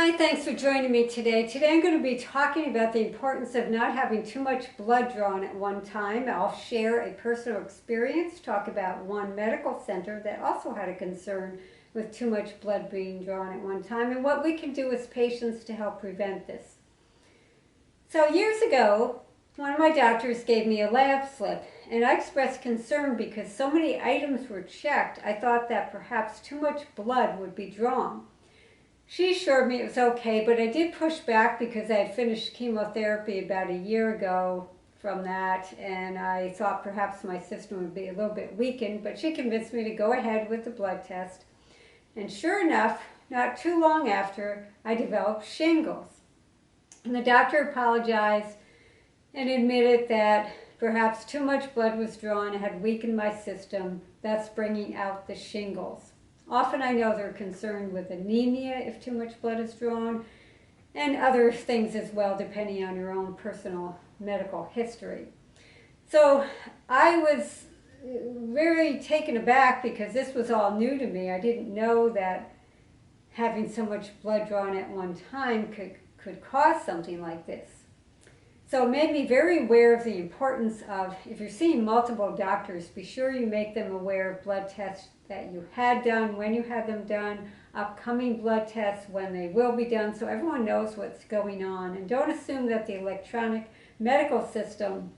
Hi, thanks for joining me today. Today I'm going to be talking about the importance of not having too much blood drawn at one time. I'll share a personal experience, talk about one medical center that also had a concern with too much blood being drawn at one time, and what we can do as patients to help prevent this. So years ago, one of my doctors gave me a lab slip, and I expressed concern because so many items were checked. I thought that perhaps too much blood would be drawn. She assured me it was okay, but I did push back because I had finished chemotherapy about a year ago from that, and I thought perhaps my system would be a little bit weakened, but she convinced me to go ahead with the blood test. And sure enough, not too long after, I developed shingles. And the doctor apologized and admitted that perhaps too much blood was drawn and had weakened my system, thus bringing out the shingles. Often I know they're concerned with anemia if too much blood is drawn, and other things as well, depending on your own personal medical history. So I was very taken aback because this was all new to me. I didn't know that having so much blood drawn at one time could cause something like this. So it made me very aware of the importance of, if you're seeing multiple doctors, be sure you make them aware of blood tests that you had done, when you had them done, upcoming blood tests, when they will be done, so everyone knows what's going on. And don't assume that the electronic medical system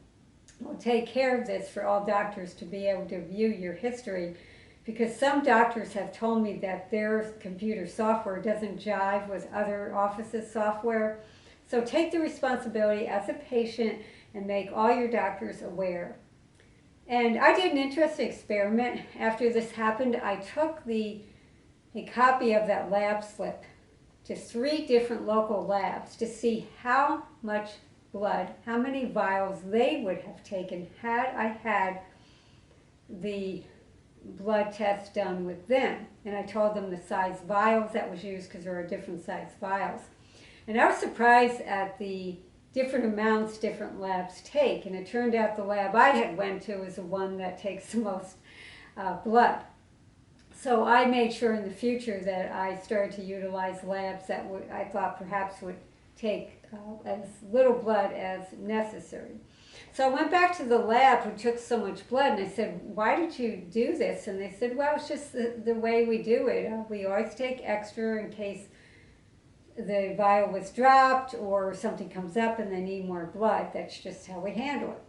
will take care of this for all doctors to be able to view your history, because some doctors have told me that their computer software doesn't jive with other offices' software. So take the responsibility as a patient and make all your doctors aware. And I did an interesting experiment. After this happened, I took a copy of that lab slip to 3 different local labs to see how much blood, how many vials they would have taken had I had the blood test done with them. And I told them the size vials that was used, because there are different size vials. And I was surprised at the different amounts different labs take. And it turned out the lab I had went to is the one that takes the most blood. So I made sure in the future that I started to utilize labs that I thought perhaps would take as little blood as necessary. So I went back to the lab who took so much blood, and I said, why did you do this? And they said, well, it's just the way we do it. We always take extra in case the vial was dropped or something comes up and they need more blood. That's just how we handle it.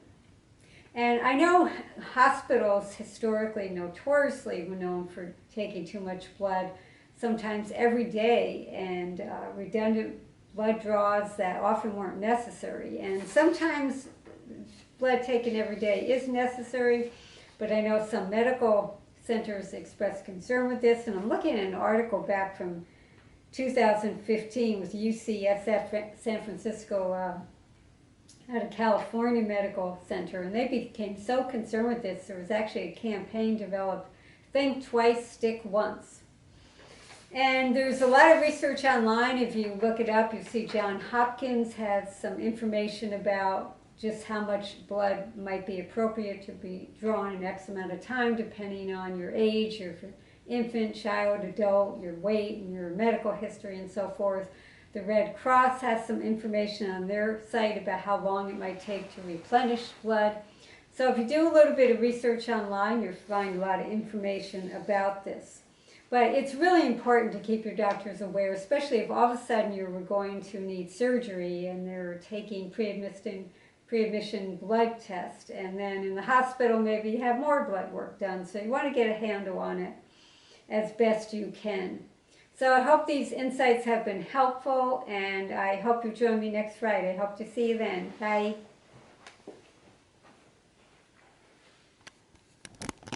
And I know hospitals historically notoriously were known for taking too much blood, sometimes every day, and redundant blood draws that often weren't necessary. And sometimes blood taken every day is necessary, but I know some medical centers express concern with this. And I'm looking at an article back from 2015 with UCSF San Francisco out of California Medical Center, and they became so concerned with this, there was actually a campaign developed, think twice, stick once. And there's a lot of research online. If you look it up, you see Johns Hopkins has some information about just how much blood might be appropriate to be drawn in X amount of time, depending on your age, your infant, child, adult, your weight, and your medical history, and so forth. The Red Cross has some information on their site about how long it might take to replenish blood. So if you do a little bit of research online, you'll find a lot of information about this. But it's really important to keep your doctors aware, especially if all of a sudden you're going to need surgery and they're taking pre-admission blood test, and then in the hospital maybe you have more blood work done. So you want to get a handle on it as best you can. So I hope these insights have been helpful, and I hope you join me next Friday. I hope to see you then. Bye.